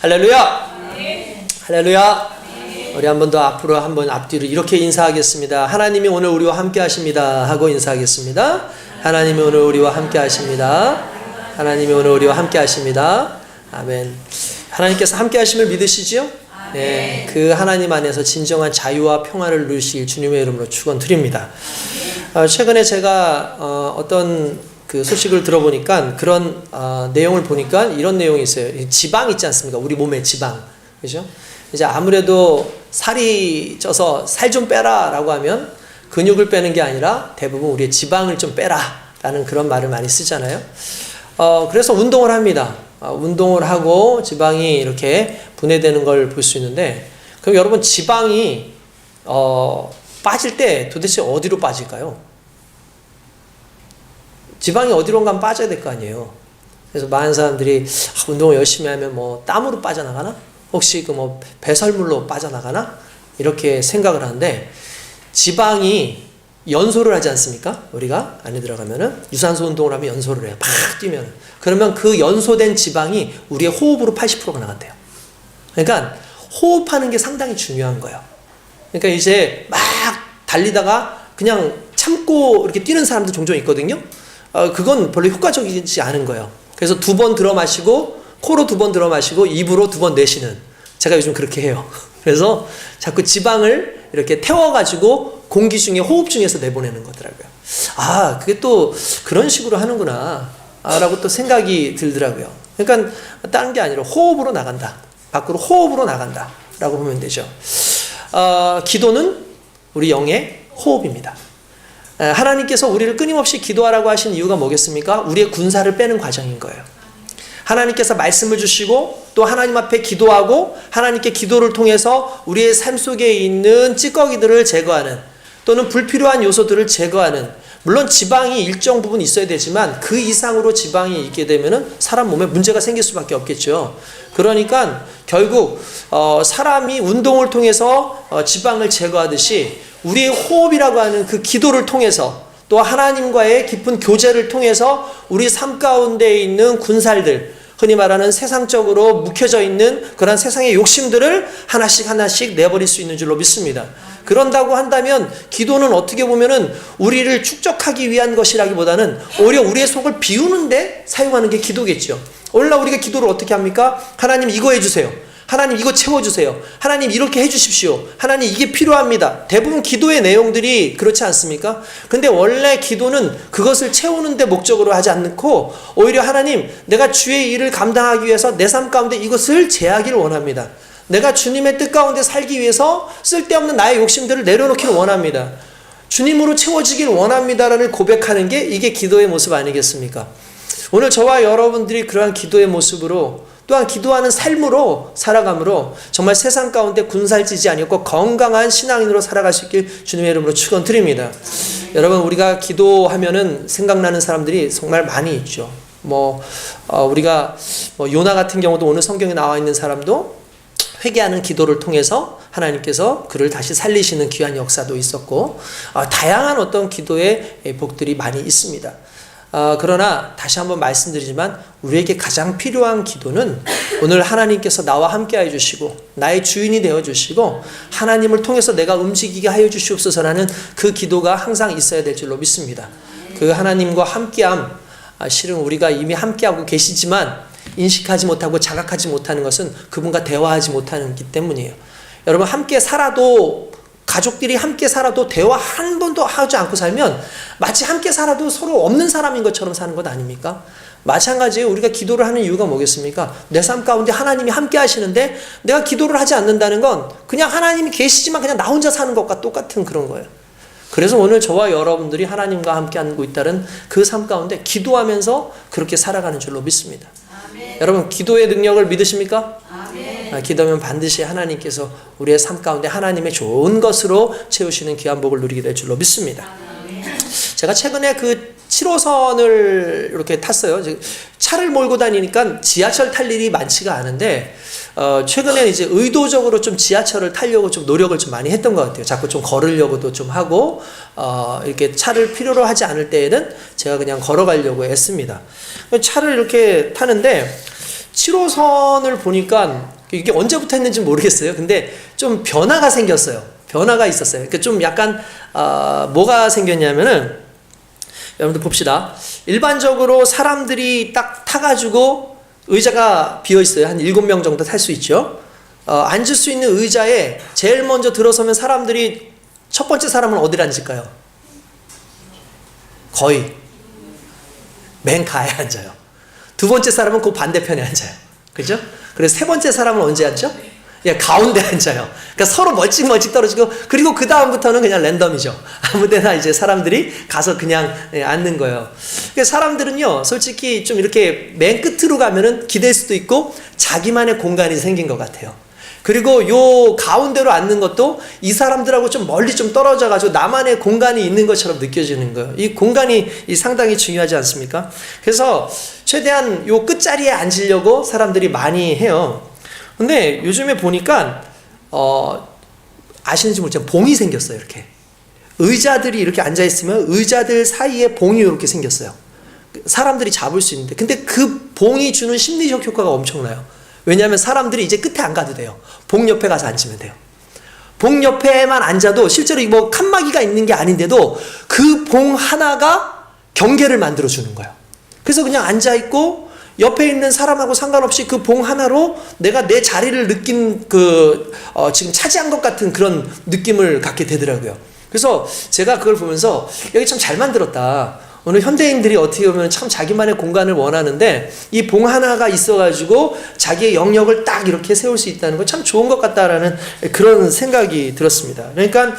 할렐루야. 할렐루야. 우리 한 번 더 앞으로 한번 앞뒤로 이렇게 인사하겠습니다. 하나님이 오늘 우리와 함께 하십니다 하고 인사하겠습니다. 하나님이 오늘 우리와 함께 하십니다. 하나님이 오늘 우리와 함께 하십니다. 아멘. 하나님께서 함께 하심을 믿으시지요? 네, 그 하나님 안에서 진정한 자유와 평화를 누리실 주님의 이름으로 축원드립니다. 최근에 제가 어떤 그 소식을 들어보니까 그런 내용을 보니까 이런 내용이 있어요. 지방 있지 않습니까? 우리 몸에 지방, 그죠? 이제 아무래도 살이 쪄서 살 좀 빼라라고 하면 근육을 빼는 게 아니라 대부분 우리의 지방을 좀 빼라라는 그런 말을 많이 쓰잖아요. 그래서 운동을 합니다. 운동을 하고 지방이 이렇게 분해되는 걸 볼 수 있는데, 그럼 여러분 지방이 빠질 때 도대체 어디로 빠질까요? 지방이 어디론가 빠져야 될 거 아니에요. 그래서 많은 사람들이 운동을 열심히 하면 뭐 땀으로 빠져나가나? 혹시 그 뭐 배설물로 빠져나가나? 이렇게 생각을 하는데, 지방이 연소를 하지 않습니까? 우리가 안에 들어가면은 유산소 운동을 하면 연소를 해요. 막 뛰면. 그러면 그 연소된 지방이 우리의 호흡으로 80%가 나간대요. 그러니까 호흡하는 게 상당히 중요한 거예요. 그러니까 이제 막 달리다가 그냥 참고 이렇게 뛰는 사람도 종종 있거든요. 그건 별로 효과적이지 않은 거예요. 그래서 2번 들어 마시고, 코로 2번 들어 마시고, 입으로 2번 내쉬는, 제가 요즘 그렇게 해요. 그래서 자꾸 지방을 이렇게 태워가지고 공기 중에, 호흡 중에서 내보내는 거더라고요. 그게 또 그런 식으로 하는구나 라고 또 생각이 들더라고요. 그러니까 다른 게 아니라 호흡으로 나간다, 밖으로 호흡으로 나간다 라고 보면 되죠. 기도는 우리 영의 호흡입니다. 하나님께서 우리를 끊임없이 기도하라고 하신 이유가 뭐겠습니까? 우리의 군사를 빼는 과정인 거예요. 하나님께서 말씀을 주시고 또 하나님 앞에 기도하고 하나님께 기도를 통해서 우리의 삶 속에 있는 찌꺼기들을 제거하는, 또는 불필요한 요소들을 제거하는, 물론 지방이 일정 부분 있어야 되지만 그 이상으로 지방이 있게 되면은 사람 몸에 문제가 생길 수밖에 없겠죠. 그러니까 결국 사람이 운동을 통해서 지방을 제거하듯이 우리의 호흡이라고 하는 그 기도를 통해서, 또 하나님과의 깊은 교제를 통해서 우리 삶 가운데 있는 군살들, 흔히 말하는 세상적으로 묵혀져 있는 그런 세상의 욕심들을 하나씩 하나씩 내버릴 수 있는 줄로 믿습니다. 그런다고 한다면 기도는 어떻게 보면은 우리를 축적하기 위한 것이라기보다는 오히려 우리의 속을 비우는데 사용하는 게 기도겠죠. 오늘날 우리가 기도를 어떻게 합니까? 하나님 이거 해주세요. 하나님 이거 채워주세요. 하나님 이렇게 해주십시오. 하나님 이게 필요합니다. 대부분 기도의 내용들이 그렇지 않습니까? 근데 원래 기도는 그것을 채우는데 목적으로 하지 않고 오히려 하나님, 내가 주의 일을 감당하기 위해서 내 삶 가운데 이것을 제하기를 원합니다. 내가 주님의 뜻 가운데 살기 위해서 쓸데없는 나의 욕심들을 내려놓기를 원합니다. 주님으로 채워지길 원합니다라는 고백하는 게 이게 기도의 모습 아니겠습니까? 오늘 저와 여러분들이 그러한 기도의 모습으로, 또한 기도하는 삶으로 살아감으로 정말 세상 가운데 군살지지 아니었고 건강한 신앙인으로 살아갈 수 있길 주님의 이름으로 축원드립니다. 여러분, 우리가 기도하면은 생각나는 사람들이 정말 많이 있죠. 우리가 요나 같은 경우도 오늘 성경에 나와 있는 사람도 회개하는 기도를 통해서 하나님께서 그를 다시 살리시는 귀한 역사도 있었고, 다양한 어떤 기도의 복들이 많이 있습니다. 그러나 다시 한번 말씀드리지만 우리에게 가장 필요한 기도는 오늘 하나님께서 나와 함께 해주시고 나의 주인이 되어주시고 하나님을 통해서 내가 움직이게 하여 주시옵소서라는 그 기도가 항상 있어야 될 줄로 믿습니다. 그 하나님과 함께함, 실은 우리가 이미 함께하고 계시지만 인식하지 못하고 자각하지 못하는 것은 그분과 대화하지 못하는 기 때문이에요. 여러분, 함께 살아도, 가족들이 함께 살아도 대화 한 번도 하지 않고 살면 마치 함께 살아도 서로 없는 사람인 것처럼 사는 것 아닙니까? 마찬가지예요. 우리가 기도를 하는 이유가 뭐겠습니까? 내 삶 가운데 하나님이 함께 하시는데 내가 기도를 하지 않는다는 건 그냥 하나님이 계시지만 그냥 나 혼자 사는 것과 똑같은 그런 거예요. 그래서 오늘 저와 여러분들이 하나님과 함께 하고 있다는 그 삶 가운데 기도하면서 그렇게 살아가는 줄로 믿습니다. 아멘. 여러분, 기도의 능력을 믿으십니까? 아멘. 기도하면 반드시 하나님께서 우리의 삶 가운데 하나님의 좋은 것으로 채우시는 귀한 복을 누리게 될 줄로 믿습니다. 아멘. 제가 최근에 그 7호선을 이렇게 탔어요. 차를 몰고 다니니까 지하철 탈 일이 많지가 않은데 최근에 이제 의도적으로 좀 지하철을 타려고 좀 노력을 좀 많이 했던 것 같아요. 자꾸 좀 걸으려고도 좀 하고 이렇게 차를 필요로 하지 않을 때에는 제가 그냥 걸어가려고 했습니다. 차를 이렇게 타는데 7호선을 보니까 이게 언제부터 했는지 모르겠어요. 근데 좀 변화가 생겼어요. 변화가 있었어요. 그러니까 좀 약간 뭐가 생겼냐면은 여러분들 봅시다. 일반적으로 사람들이 딱 타가지고 의자가 비어 있어요. 한 7명 정도 탈 수 있죠. 앉을 수 있는 의자에 제일 먼저 들어서면 사람들이 첫 번째 사람은 어디를 앉을까요? 거의 맨 가에 앉아요. 두 번째 사람은 그 반대편에 앉아요. 그죠? 그래서 세 번째 사람은 언제 앉죠? 예, 가운데 앉아요. 그러니까 서로 멀찍멀찍 떨어지고, 그리고 그 다음부터는 그냥 랜덤이죠. 아무데나 이제 사람들이 가서 그냥 앉는 거예요. 그러니까 사람들은요, 솔직히 좀 이렇게 맨 끝으로 가면은 기댈 수도 있고 자기만의 공간이 생긴 것 같아요. 그리고 요 가운데로 앉는 것도 이 사람들하고 좀 멀리 좀 떨어져가지고 나만의 공간이 있는 것처럼 느껴지는 거예요. 이 공간이 상당히 중요하지 않습니까? 그래서 최대한 요 끝자리에 앉으려고 사람들이 많이 해요. 근데 요즘에 보니까 아시는지 모르지만 봉이 생겼어요. 이렇게 의자들이 이렇게 앉아있으면 의자들 사이에 봉이 이렇게 생겼어요. 사람들이 잡을 수 있는데, 근데 그 봉이 주는 심리적 효과가 엄청나요. 왜냐하면 사람들이 이제 끝에 안 가도 돼요. 봉 옆에 가서 앉으면 돼요. 봉 옆에만 앉아도 실제로 뭐 칸막이가 있는 게 아닌데도 그 봉 하나가 경계를 만들어 주는 거예요. 그래서 그냥 앉아있고 옆에 있는 사람하고 상관없이 그 봉 하나로 내가 내 자리를 느낀 지금 차지한 것 같은 그런 느낌을 갖게 되더라고요. 그래서 제가 그걸 보면서 여기 참 잘 만들었다. 오늘 현대인들이 어떻게 보면 참 자기만의 공간을 원하는데 이 봉 하나가 있어가지고 자기의 영역을 딱 이렇게 세울 수 있다는 건 참 좋은 것 같다라는 그런 생각이 들었습니다. 그러니까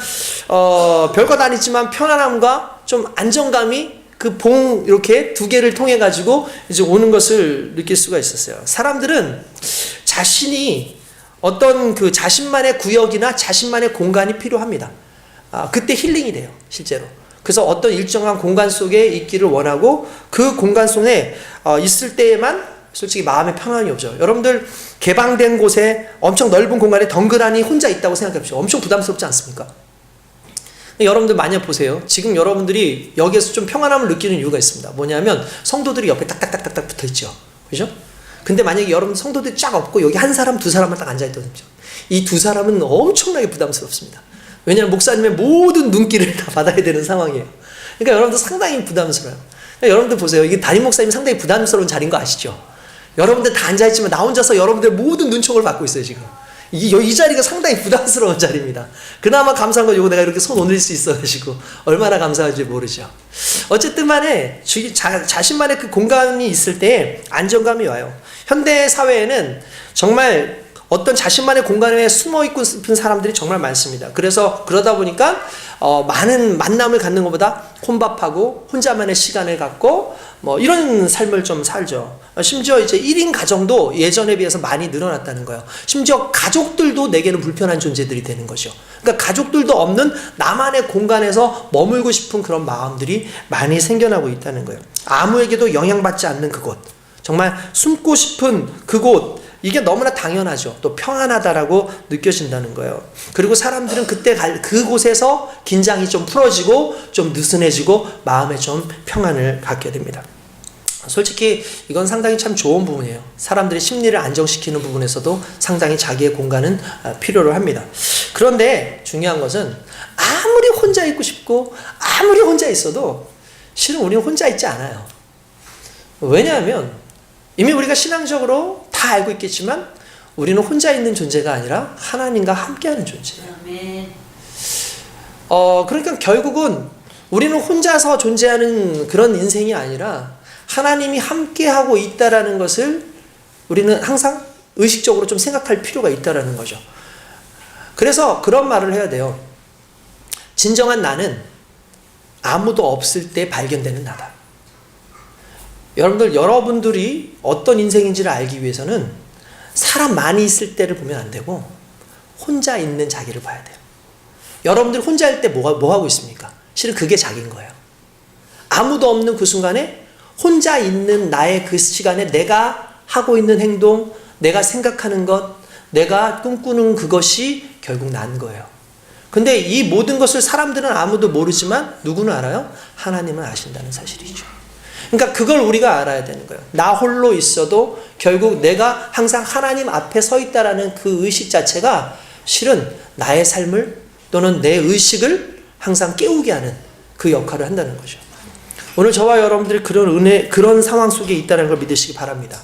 별것 아니지만 편안함과 좀 안정감이 그 봉 이렇게 두 개를 통해 가지고 이제 오는 것을 느낄 수가 있었어요. 사람들은 자신이 어떤 그 자신만의 구역이나 자신만의 공간이 필요합니다. 그때 힐링이 돼요, 실제로. 그래서 어떤 일정한 공간 속에 있기를 원하고 그 공간 속에 있을 때에만 솔직히 마음의 평안이 오죠. 여러분들 개방된 곳에 엄청 넓은 공간에 덩그러니 혼자 있다고 생각해 보십시오. 엄청 부담스럽지 않습니까? 여러분들 만약 보세요. 지금 여러분들이 여기에서 좀 평안함을 느끼는 이유가 있습니다. 뭐냐면 성도들이 옆에 딱딱딱딱딱 붙어 있죠. 그죠? 근데 만약에 여러분 성도들이 쫙 없고 여기 한 사람, 두 사람만 딱 앉아있거든요. 이 두 사람은 엄청나게 부담스럽습니다. 왜냐하면 목사님의 모든 눈길을 다 받아야 되는 상황이에요. 그러니까 여러분들 상당히 부담스러워요. 그러니까 여러분들 보세요. 이게 담임 목사님이 상당히 부담스러운 자리인 거 아시죠? 여러분들 다 앉아있지만 나 혼자서 여러분들 모든 눈총을 받고 있어요, 지금. 이 자리가 상당히 부담스러운 자리입니다. 그나마 감사한 건 이거 내가 이렇게 손 올릴 수 있어가지고 얼마나 감사한지 모르죠. 어쨌든 간에 자신만의 그 공간이 있을 때 안정감이 와요. 현대 사회에는 정말 어떤 자신만의 공간에 숨어있고 싶은 사람들이 정말 많습니다. 그래서 그러다 보니까 많은 만남을 갖는 것보다 혼밥하고 혼자만의 시간을 갖고 뭐 이런 삶을 좀 살죠. 심지어 이제 1인 가정도 예전에 비해서 많이 늘어났다는 거예요. 심지어 가족들도 내게는 불편한 존재들이 되는 거죠. 그러니까 가족들도 없는 나만의 공간에서 머물고 싶은 그런 마음들이 많이 생겨나고 있다는 거예요. 아무에게도 영향받지 않는 그곳, 정말 숨고 싶은 그곳, 이게 너무나 당연하죠. 또 평안하다라고 느껴진다는 거예요. 그리고 사람들은 그때 그곳에서 긴장이 좀 풀어지고 좀 느슨해지고 마음에 좀 평안을 갖게 됩니다. 솔직히 이건 상당히 참 좋은 부분이에요. 사람들의 심리를 안정시키는 부분에서도 상당히 자기의 공간은 필요로 합니다. 그런데 중요한 것은 아무리 혼자 있고 싶고 아무리 혼자 있어도 실은 우리는 혼자 있지 않아요. 왜냐하면 이미 우리가 신앙적으로 다 알고 있겠지만 우리는 혼자 있는 존재가 아니라 하나님과 함께하는 존재예요. 그러니까 결국은 우리는 혼자서 존재하는 그런 인생이 아니라 하나님이 함께하고 있다라는 것을 우리는 항상 의식적으로 좀 생각할 필요가 있다라는 거죠. 그래서 그런 말을 해야 돼요. 진정한 나는 아무도 없을 때 발견되는 나다. 여러분들이 어떤 인생인지를 알기 위해서는 사람 많이 있을 때를 보면 안 되고 혼자 있는 자기를 봐야 돼요. 여러분들 혼자일 때 뭐 하고 있습니까? 실은 그게 자기인 거예요. 아무도 없는 그 순간에 혼자 있는 나의 그 시간에 내가 하고 있는 행동, 내가 생각하는 것, 내가 꿈꾸는 그것이 결국 난 거예요. 근데 이 모든 것을 사람들은 아무도 모르지만 누구는 알아요? 하나님은 아신다는 사실이죠. 그러니까 그걸 우리가 알아야 되는 거예요. 나 홀로 있어도 결국 내가 항상 하나님 앞에 서 있다라는 그 의식 자체가 실은 나의 삶을 또는 내 의식을 항상 깨우게 하는 그 역할을 한다는 거죠. 오늘 저와 여러분들이 그런 은혜, 그런 상황 속에 있다는 걸 믿으시기 바랍니다.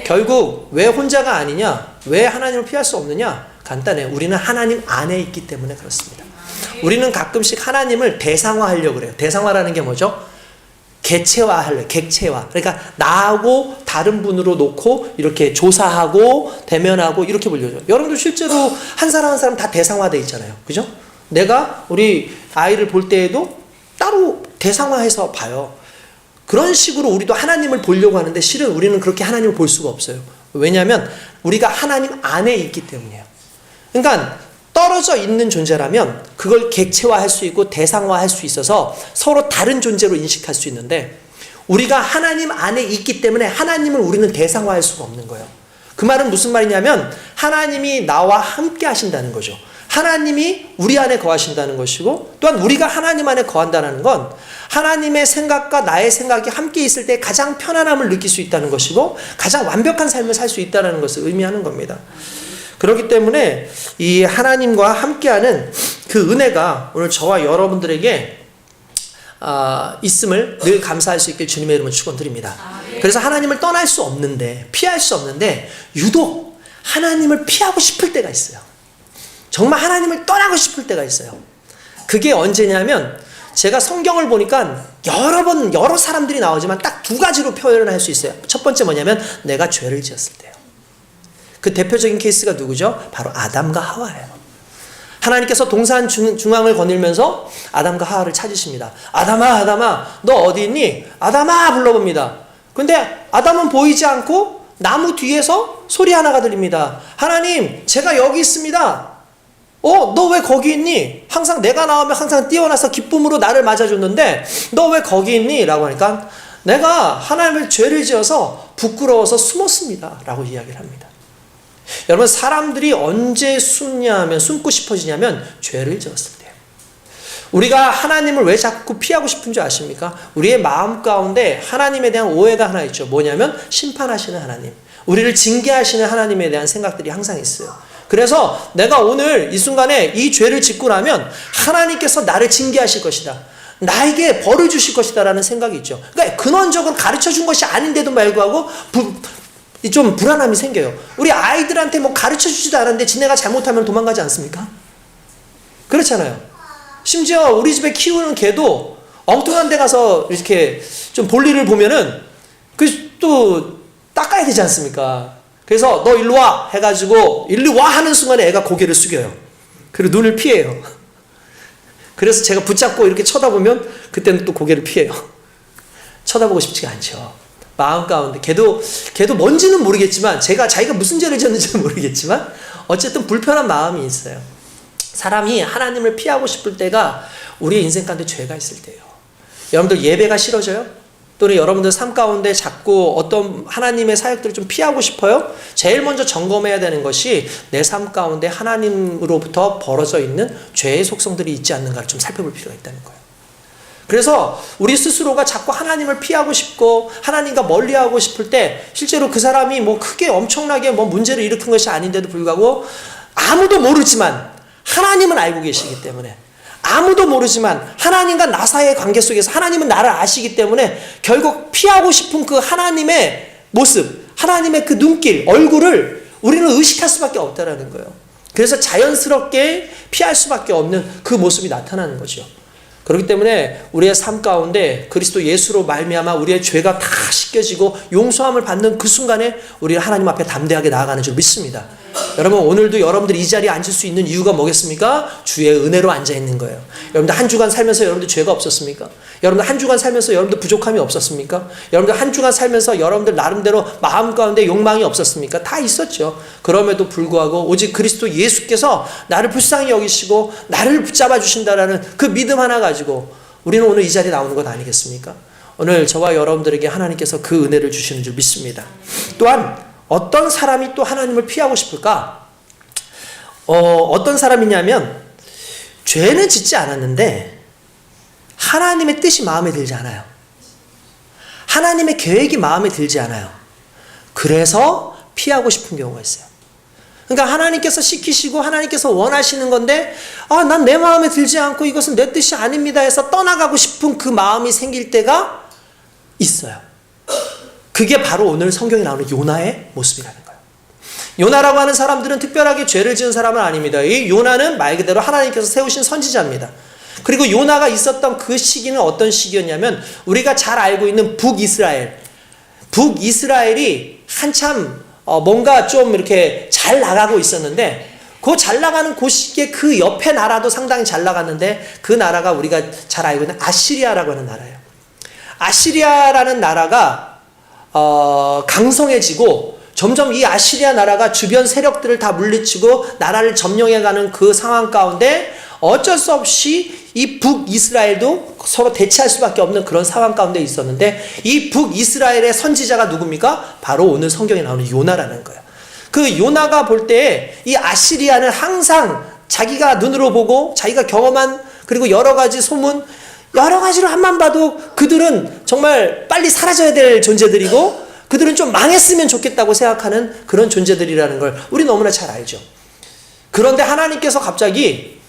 결국 왜 혼자가 아니냐? 왜 하나님을 피할 수 없느냐? 간단해요. 우리는 하나님 안에 있기 때문에 그렇습니다. 우리는 가끔씩 하나님을 대상화하려고 그래요. 대상화라는 게 뭐죠? 객체화하려고. 객체화. 그러니까 나하고 다른 분으로 놓고 이렇게 조사하고 대면하고 이렇게 보려죠. 여러분들 실제로 한 사람 한 사람 다 대상화되어 있잖아요. 그죠? 내가 우리 아이를 볼 때에도 따로 대상화해서 봐요. 그런 식으로 우리도 하나님을 보려고 하는데 실은 우리는 그렇게 하나님을 볼 수가 없어요. 왜냐하면 우리가 하나님 안에 있기 때문이에요. 그러니까 떨어져 있는 존재라면 그걸 객체화할 수 있고 대상화할 수 있어서 서로 다른 존재로 인식할 수 있는데 우리가 하나님 안에 있기 때문에 하나님을 우리는 대상화할 수가 없는 거예요. 그 말은 무슨 말이냐면 하나님이 나와 함께 하신다는 거죠. 하나님이 우리 안에 거하신다는 것이고 또한 우리가 하나님 안에 거한다는 건 하나님의 생각과 나의 생각이 함께 있을 때 가장 편안함을 느낄 수 있다는 것이고 가장 완벽한 삶을 살 수 있다는 것을 의미하는 겁니다. 그렇기 때문에 이 하나님과 함께하는 그 은혜가 오늘 저와 여러분들에게 있음을 늘 감사할 수 있게 주님의 이름으로 축원드립니다. 그래서 하나님을 떠날 수 없는데 피할 수 없는데 유독 하나님을 피하고 싶을 때가 있어요. 정말 하나님을 떠나고 싶을 때가 있어요. 그게 언제냐면 제가 성경을 보니까 여러 사람들이 나오지만 딱 두 가지로 표현을 할 수 있어요. 첫 번째 뭐냐면 내가 죄를 지었을 때요. 그 대표적인 케이스가 누구죠? 바로 아담과 하와예요. 하나님께서 동산 중앙을 거닐면서 아담과 하와를 찾으십니다. 아담아, 아담아, 너 어디 있니? 아담아 불러봅니다. 근데 아담은 보이지 않고 나무 뒤에서 소리 하나가 들립니다. 하나님, 제가 여기 있습니다. 너 왜 거기 있니? 항상 내가 나오면 항상 뛰어나서 기쁨으로 나를 맞아줬는데 너 왜 거기 있니? 라고 하니까 내가 하나님을 죄를 지어서 부끄러워서 숨었습니다. 라고 이야기를 합니다. 여러분 사람들이 언제 숨냐 하면 숨고 싶어지냐면 죄를 지었을 때요. 우리가 하나님을 왜 자꾸 피하고 싶은 줄 아십니까? 우리의 마음 가운데 하나님에 대한 오해가 하나 있죠. 뭐냐면 심판하시는 하나님, 우리를 징계하시는 하나님에 대한 생각들이 항상 있어요. 그래서 내가 오늘 이 순간에 이 죄를 짓고 나면 하나님께서 나를 징계하실 것이다, 나에게 벌을 주실 것이다 라는 생각이 있죠. 그러니까 근원적으로 가르쳐 준 것이 아닌데도 불구하고 좀 불안함이 생겨요. 우리 아이들한테 뭐 가르쳐 주지도 않았는데 지네가 잘못하면 도망가지 않습니까? 그렇잖아요. 심지어 우리 집에 키우는 개도 엉뚱한 데 가서 이렇게 좀 볼일을 보면은 또 닦아야 되지 않습니까? 그래서 너 일로 와 해가지고 일로 와 하는 순간에 애가 고개를 숙여요. 그리고 눈을 피해요. 그래서 제가 붙잡고 이렇게 쳐다보면 그때는 또 고개를 피해요. 쳐다보고 싶지가 않죠. 마음 가운데 걔도 뭔지는 모르겠지만 자기가 무슨 죄를 지었는지는 모르겠지만 어쨌든 불편한 마음이 있어요. 사람이 하나님을 피하고 싶을 때가 우리의 인생 가운데 죄가 있을 때예요. 여러분들 예배가 싫어져요? 또는 여러분들 삶 가운데 자꾸 어떤 하나님의 사역들을 좀 피하고 싶어요? 제일 먼저 점검해야 되는 것이 내 삶 가운데 하나님으로부터 벌어져 있는 죄의 속성들이 있지 않는가를 좀 살펴볼 필요가 있다는 거예요. 그래서 우리 스스로가 자꾸 하나님을 피하고 싶고 하나님과 멀리하고 싶을 때 실제로 그 사람이 뭐 크게 엄청나게 뭐 문제를 일으킨 것이 아닌데도 불구하고 아무도 모르지만 하나님은 알고 계시기 때문에, 아무도 모르지만 하나님과 나 사이의 관계 속에서 하나님은 나를 아시기 때문에 결국 피하고 싶은 그 하나님의 모습, 하나님의 그 눈길, 얼굴을 우리는 의식할 수밖에 없다라는 거예요. 그래서 자연스럽게 피할 수밖에 없는 그 모습이 나타나는 거죠. 그렇기 때문에 우리의 삶 가운데 그리스도 예수로 말미암아 우리의 죄가 다 씻겨지고 용서함을 받는 그 순간에 우리는 하나님 앞에 담대하게 나아가는 줄 믿습니다. 여러분 오늘도 여러분들이 이 자리에 앉을 수 있는 이유가 뭐겠습니까? 주의 은혜로 앉아있는 거예요. 여러분들 한 주간 살면서 여러분들 죄가 없었습니까? 여러분들 한 주간 살면서 여러분들 부족함이 없었습니까? 여러분들 한 주간 살면서 여러분들 나름대로 마음 가운데 욕망이 없었습니까? 다 있었죠. 그럼에도 불구하고 오직 그리스도 예수께서 나를 불쌍히 여기시고 나를 붙잡아 주신다라는 그 믿음 하나 가지고 우리는 오늘 이 자리에 나오는 것 아니겠습니까? 오늘 저와 여러분들에게 하나님께서 그 은혜를 주시는 줄 믿습니다. 또한 어떤 사람이 또 하나님을 피하고 싶을까? 어떤 사람이냐면 죄는 짓지 않았는데 하나님의 뜻이 마음에 들지 않아요. 하나님의 계획이 마음에 들지 않아요. 그래서 피하고 싶은 경우가 있어요. 그러니까 하나님께서 시키시고 하나님께서 원하시는 건데 난 내 마음에 들지 않고 이것은 내 뜻이 아닙니다 해서 떠나가고 싶은 그 마음이 생길 때가 있어요. 그게 바로 오늘 성경에 나오는 요나의 모습이라는 거예요. 요나라고 하는 사람들은 특별하게 죄를 지은 사람은 아닙니다. 이 요나는 말 그대로 하나님께서 세우신 선지자입니다. 그리고 요나가 있었던 그 시기는 어떤 시기였냐면 우리가 잘 알고 있는 북이스라엘이 한참 뭔가 좀 이렇게 잘 나가고 있었는데 그 잘 나가는 그 시기에 그 옆에 나라도 상당히 잘 나갔는데 그 나라가 우리가 잘 알고 있는 아시리아라고 하는 나라예요. 아시리아라는 나라가 강성해지고 점점 이 아시리아 나라가 주변 세력들을 다 물리치고 나라를 점령해가는 그 상황 가운데 어쩔 수 없이 이 북이스라엘도 서로 대치할 수밖에 없는 그런 상황 가운데 있었는데 이 북이스라엘의 선지자가 누굽니까? 바로 오늘 성경에 나오는 요나라는 거예요. 그 요나가 볼 때 이 아시리아는 항상 자기가 눈으로 보고 자기가 경험한 그리고 여러 가지 소문 여러 가지로 한만 봐도 그들은 정말 빨리 사라져야 될 존재들이고 그들은 좀 망했으면 좋겠다고 생각하는 그런 존재들이라는 걸 우리 너무나 잘 알죠. 그런데 하나님께서 갑자기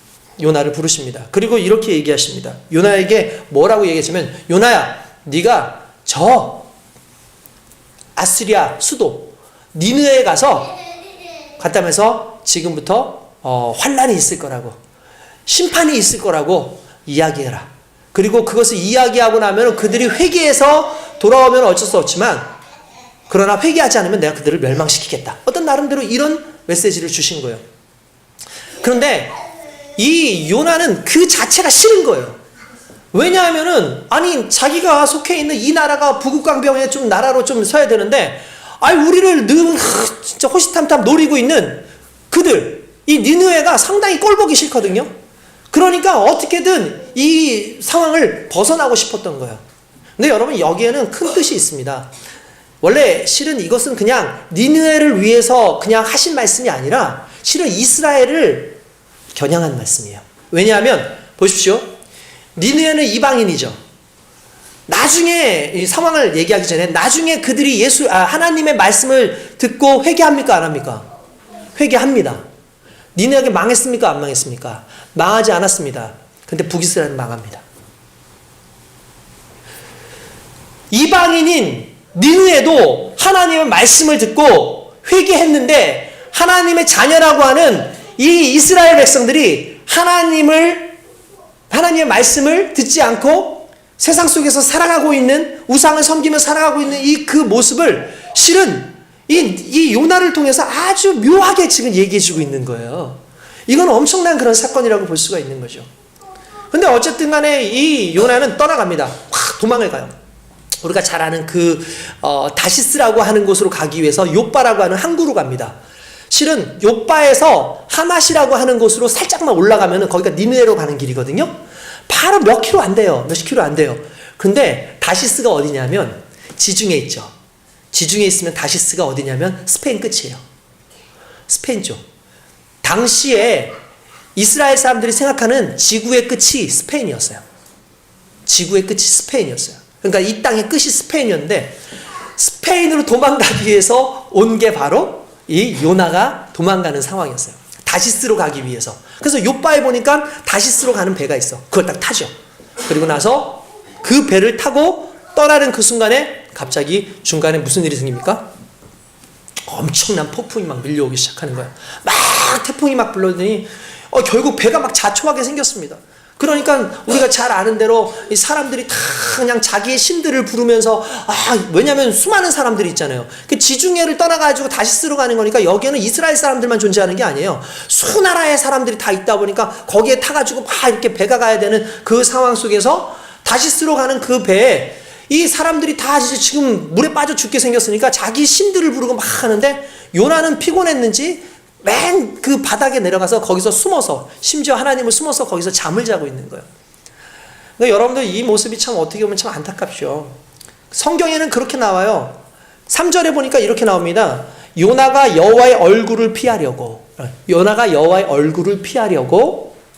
요나를 부르십니다. 그리고 이렇게 얘기하십니다. 요나에게 뭐라고 얘기했냐면 요나야 네가 저 아시리아 수도 니느웨에 갔다면서 지금부터 환란이 있을 거라고 심판이 있을 거라고 이야기해라. 그리고 그것을 이야기하고 나면 그들이 회개해서 돌아오면 어쩔 수 없지만 그러나 회개하지 않으면 내가 그들을 멸망시키겠다. 어떤 나름대로 이런 메시지를 주신 거예요. 그런데 이 요나는 그 자체가 싫은 거예요. 왜냐하면은 아니 자기가 속해 있는 이 나라가 부국강병의 좀 나라로 좀 서야 되는데 우리를 늘 진짜 호시탐탐 노리고 있는 그들 이 니느웨가 상당히 꼴보기 싫거든요. 그러니까 어떻게든 이 상황을 벗어나고 싶었던 거예요. 근데 여러분 여기에는 큰 뜻이 있습니다. 원래 실은 이것은 그냥 니느웨를 위해서 그냥 하신 말씀이 아니라 실은 이스라엘을 겨냥한 말씀이에요. 왜냐하면 보십시오. 니느웨는 이방인이죠. 나중에 이 상황을 얘기하기 전에 나중에 그들이 하나님의 말씀을 듣고 회개합니까? 안 합니까? 회개합니다. 니느웨가 망했습니까? 안 망했습니까? 망하지 않았습니다. 근데 북이스라엘은 망합니다. 이방인인 니느웨도 하나님의 말씀을 듣고 회개했는데 하나님의 자녀라고 하는 이 이스라엘 백성들이 하나님의 말씀을 듣지 않고 세상 속에서 살아가고 있는 우상을 섬기며 살아가고 있는 그 모습을 실은 이 요나를 통해서 아주 묘하게 지금 얘기해주고 있는 거예요. 이건 엄청난 그런 사건이라고 볼 수가 있는 거죠. 근데 어쨌든 간에 이 요나는 떠나갑니다. 확 도망을 가요. 우리가 잘 아는 다시스라고 하는 곳으로 가기 위해서 요빠라고 하는 항구로 갑니다. 실은 요빠에서 하맛이라고 하는 곳으로 살짝만 올라가면 거기가 니느웨로 가는 길이거든요. 바로 몇 킬로 안 돼요. 몇십 킬로 안 돼요. 근데 다시스가 어디냐면 지중해 있죠. 지중해 있으면 다시스가 어디냐면 스페인 끝이에요. 스페인 쪽. 당시에 이스라엘 사람들이 생각하는 지구의 끝이 스페인이었어요. 지구의 끝이 스페인이었어요. 그러니까 이 땅의 끝이 스페인이었는데 스페인으로 도망가기 위해서 온 게 바로 이 요나가 도망가는 상황이었어요. 다시스로 가기 위해서. 그래서 요빠에 보니까 다시스로 가는 배가 있어. 그걸 딱 타죠. 그리고 나서 그 배를 타고 떠나는 그 순간에 갑자기 중간에 무슨 일이 생깁니까? 엄청난 폭풍이 막 밀려오기 시작하는 거야. 막 태풍이 막 불러오더니 결국 배가 막 자초하게 생겼습니다. 그러니까 우리가 잘 아는 대로 이 사람들이 다 그냥 자기의 신들을 부르면서 왜냐면 수많은 사람들이 있잖아요. 그 지중해를 떠나가지고 다시스로 가는 거니까 여기에는 이스라엘 사람들만 존재하는 게 아니에요. 수나라의 사람들이 다 있다 보니까 거기에 타가지고 막 이렇게 배가 가야 되는 그 상황 속에서 다시스로 가는 그 배에 이 사람들이 다 지금 물에 빠져 죽게 생겼으니까 자기 신들을 부르고 막 하는데 요나는 피곤했는지 맨 그 바닥에 내려가서 거기서 숨어서 심지어 하나님을 숨어서 거기서 잠을 자고 있는 거예요. 그러니까 여러분들 이 모습이 참 어떻게 보면 참 안타깝죠. 성경에는 그렇게 나와요. 3절에 보니까 이렇게 나옵니다. 요나가 여호와의 얼굴을 피하려고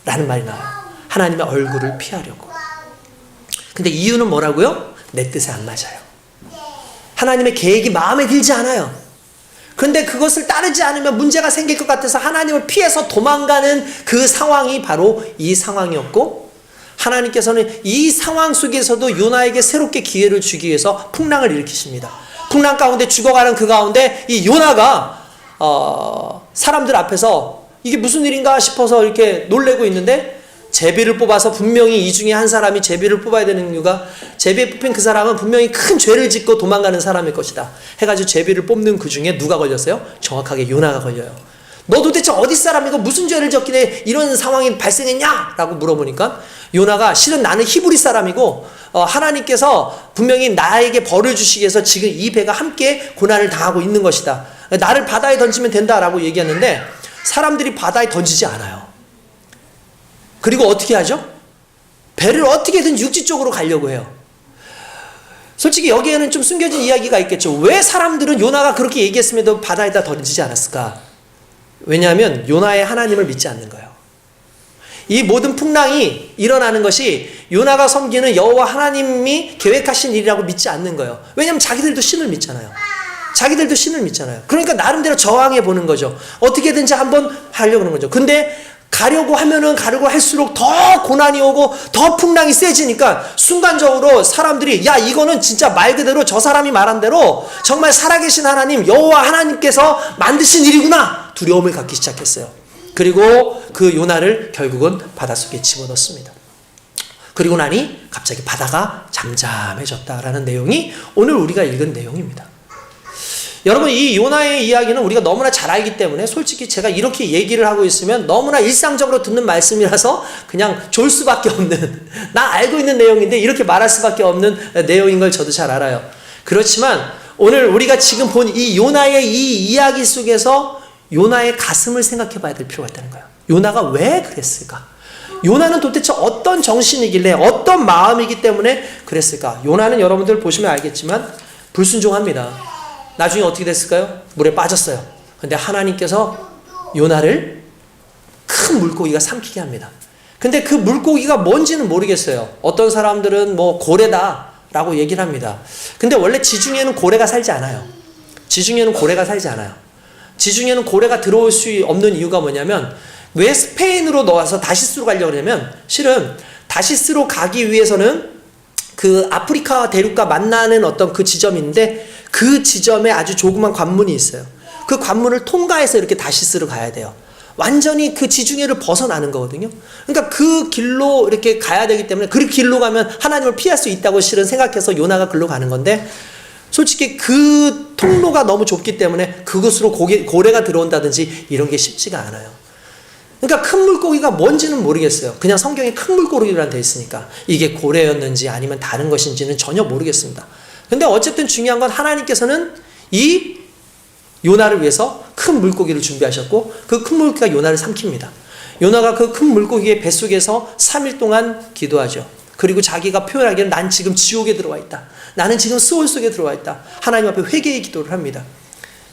라는 말이 나와요. 하나님의 얼굴을 피하려고. 근데 이유는 뭐라고요? 내 뜻에 안 맞아요. 하나님의 계획이 마음에 들지 않아요. 그런데 그것을 따르지 않으면 문제가 생길 것 같아서 하나님을 피해서 도망가는 그 상황이 바로 이 상황이었고, 하나님께서는 이 상황 속에서도 요나에게 새롭게 기회를 주기 위해서 풍랑을 일으키십니다. 풍랑 가운데 죽어가는 그 가운데 이 요나가 사람들 앞에서 이게 무슨 일인가 싶어서 이렇게 놀래고 있는데, 제비를 뽑아서 분명히 이 중에 한 사람이 제비를 뽑아야 되는 이유가, 제비에 뽑힌 그 사람은 분명히 큰 죄를 짓고 도망가는 사람일 것이다 해가지고 제비를 뽑는 그 중에 누가 걸렸어요? 정확하게 요나가 걸려요. 너 도대체 어디 사람이고 무슨 죄를 졌길래 이런 상황이 발생했냐? 라고 물어보니까 요나가 실은 나는 히브리 사람이고 하나님께서 분명히 나에게 벌을 주시기 위해서 지금 이 배가 함께 고난을 당하고 있는 것이다. 나를 바다에 던지면 된다라고 얘기했는데 사람들이 바다에 던지지 않아요. 그리고 어떻게 하죠? 배를 어떻게든 육지 쪽으로 가려고 해요. 솔직히 여기에는 좀 숨겨진 이야기가 있겠죠. 왜 사람들은 요나가 그렇게 얘기했음에도 바다에다 던지지 않았을까? 왜냐하면 요나의 하나님을 믿지 않는 거예요. 이 모든 풍랑이 일어나는 것이 요나가 섬기는 여호와 하나님이 계획하신 일이라고 믿지 않는 거예요. 왜냐하면 자기들도 신을 믿잖아요. 자기들도 신을 믿잖아요. 그러니까 나름대로 저항해 보는 거죠. 어떻게든지 한번 하려고 하는 거죠. 근데 가려고 하면은 가려고 할수록 더 고난이 오고 더 풍랑이 세지니까 순간적으로 사람들이 야 이거는 진짜 말 그대로 저 사람이 말한 대로 정말 살아계신 하나님 여호와 하나님께서 만드신 일이구나 두려움을 갖기 시작했어요. 그리고 그 요나를 결국은 바닷속에 집어넣습니다. 그리고 나니 갑자기 바다가 잠잠해졌다라는 내용이 오늘 우리가 읽은 내용입니다. 여러분 이 요나의 이야기는 우리가 너무나 잘 알기 때문에 솔직히 제가 이렇게 얘기를 하고 있으면 너무나 일상적으로 듣는 말씀이라서 그냥 졸 수밖에 없는 나 알고 있는 내용인데 이렇게 말할 수밖에 없는 내용인 걸 저도 잘 알아요. 그렇지만 오늘 우리가 지금 본 이 요나의 이 이야기 속에서 요나의 가슴을 생각해 봐야 될 필요가 있다는 거예요. 요나가 왜 그랬을까? 요나는 도대체 어떤 정신이길래 어떤 마음이기 때문에 그랬을까? 요나는 여러분들 보시면 알겠지만 불순종합니다. 나중에 어떻게 됐을까요? 물에 빠졌어요. 근데 하나님께서 요나를 큰 물고기가 삼키게 합니다. 근데 그 물고기가 뭔지는 모르겠어요. 어떤 사람들은 뭐 고래다라고 얘기를 합니다. 근데 원래 지중해는 고래가 살지 않아요. 지중해는 고래가 살지 않아요. 지중해는 고래가 들어올 수 없는 이유가 뭐냐면 왜 스페인으로 넣어서 다시스로 가려고 하냐면 실은 다시스로 가기 위해서는 그 아프리카 대륙과 만나는 어떤 그 지점인데 그 지점에 아주 조그만 관문이 있어요. 그 관문을 통과해서 이렇게 다시스로 가야 돼요. 완전히 그 지중해를 벗어나는 거거든요. 그러니까 그 길로 이렇게 가야 되기 때문에 그 길로 가면 하나님을 피할 수 있다고 실은 생각해서 요나가 글로 가는 건데 솔직히 그 통로가 너무 좁기 때문에 그곳으로 고래가 들어온다든지 이런 게 쉽지가 않아요. 그러니까 큰 물고기가 뭔지는 모르겠어요. 그냥 성경에 큰 물고기란 돼 있으니까 이게 고래였는지 아니면 다른 것인지는 전혀 모르겠습니다. 근데 어쨌든 중요한 건 하나님께서는 이 요나를 위해서 큰 물고기를 준비하셨고 그 큰 물고기가 요나를 삼킵니다. 요나가 그 큰 물고기의 뱃속에서 3일 동안 기도하죠. 그리고 자기가 표현하기를 난 지금 지옥에 들어와 있다. 나는 지금 스올 속에 들어와 있다. 하나님 앞에 회개의 기도를 합니다.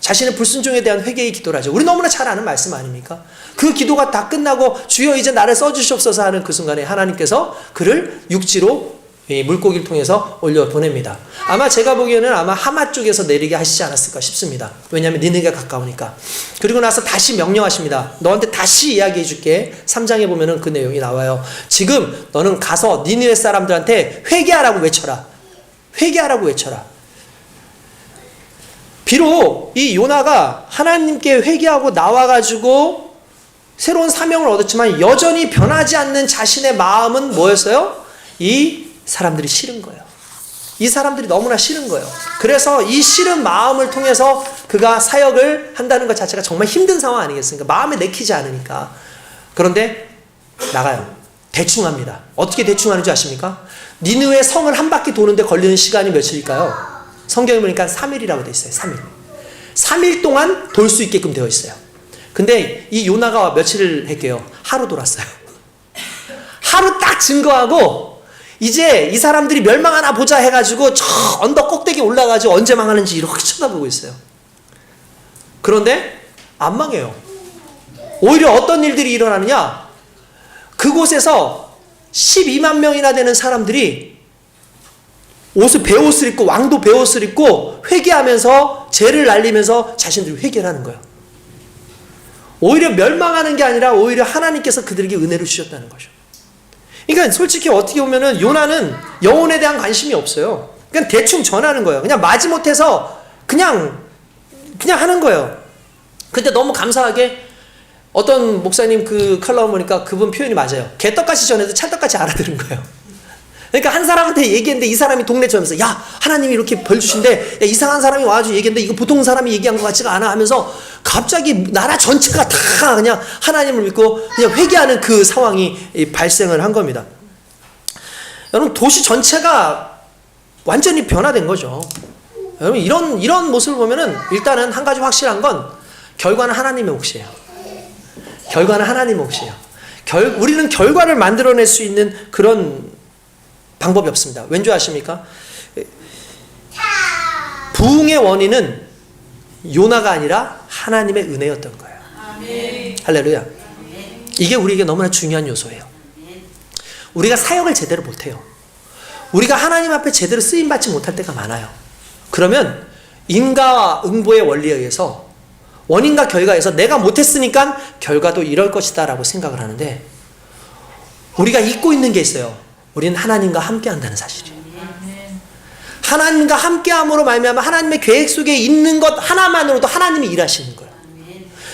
자신의 불순종에 대한 회개의 기도를 하죠. 우리 너무나 잘 아는 말씀 아닙니까? 그 기도가 다 끝나고 주여 이제 나를 써주시옵소서 하는 그 순간에 하나님께서 그를 육지로 물고기를 통해서 올려보냅니다. 아마 제가 보기에는 아마 하마 쪽에서 내리게 하시지 않았을까 싶습니다. 왜냐하면 니느웨가 가까우니까. 그리고 나서 다시 명령하십니다. 너한테 다시 이야기해 줄게. 3장에 보면은 그 내용이 나와요. 지금 너는 가서 니느웨 사람들한테 회개하라고 외쳐라. 회개하라고 외쳐라. 비록 이 요나가 하나님께 회개하고 나와가지고 새로운 사명을 얻었지만 여전히 변하지 않는 자신의 마음은 뭐였어요? 이 사람들이 싫은 거예요. 이 사람들이 너무나 싫은 거예요. 그래서 이 싫은 마음을 통해서 그가 사역을 한다는 것 자체가 정말 힘든 상황 아니겠습니까? 마음에 내키지 않으니까. 그런데 나가요. 대충 합니다. 어떻게 대충 하는지 아십니까? 니느웨 성을 한 바퀴 도는데 걸리는 시간이 며칠일까요? 성경에 보니까 3일이라고 되어 있어요. 3일. 3일 동안 돌 수 있게끔 되어 있어요. 근데 이 요나가 며칠을 했게요? 하루 돌았어요. 하루 딱 증거하고 이제 이 사람들이 멸망하나 보자 해가지고 저 언덕 꼭대기 올라가지고 언제 망하는지 이렇게 쳐다보고 있어요. 그런데 안 망해요. 오히려 어떤 일들이 일어나느냐? 그곳에서 12만 명이나 되는 사람들이 옷을 베옷을 입고 왕도 베옷을 입고 회개하면서 죄를 날리면서 자신들이 회개를 하는 거예요. 오히려 멸망하는 게 아니라 오히려 하나님께서 그들에게 은혜를 주셨다는 거죠. 그러니까 솔직히 어떻게 보면은 요나는 영혼에 대한 관심이 없어요. 그냥 대충 전하는 거예요. 그냥 마지못해서 그냥 하는 거예요. 근데 너무 감사하게 어떤 목사님 그 칼럼 보니까 그분 표현이 맞아요. 개떡같이 전해도 찰떡같이 알아들은 거예요. 그러니까 한 사람한테 얘기했는데 이 사람이 동네 처음에서 야 하나님이 이렇게 벌 주신데 야, 이상한 사람이 와가지고 얘기했는데 이거 보통 사람이 얘기한 것 같지가 않아 하면서 갑자기 나라 전체가 다 그냥 하나님을 믿고 그냥 회개하는 그 상황이 발생을 한 겁니다. 여러분 도시 전체가 완전히 변화된 거죠. 여러분 이런 모습을 보면은 일단은 한 가지 확실한 건 결과는 하나님의 몫이에요. 결과는 하나님의 몫이에요. 우리는 결과를 만들어낼 수 있는 그런 방법이 없습니다. 왠지 아십니까? 부흥의 원인은 요나가 아니라 하나님의 은혜였던 거예요. 아멘. 할렐루야. 아멘. 이게 우리에게 너무나 중요한 요소예요. 우리가 사역을 제대로 못해요. 우리가 하나님 앞에 제대로 쓰임받지 못할 때가 많아요. 그러면 인과응보의 원리에 의해서 원인과 결과에서 내가 못했으니까 결과도 이럴 것이다 라고 생각을 하는데 우리가 잊고 있는 게 있어요. 우리는 하나님과 함께 한다는 사실이에요. 하나님과 함께함으로 말미암아 하나님의 계획 속에 있는 것 하나만으로도 하나님이 일하시는 거예요.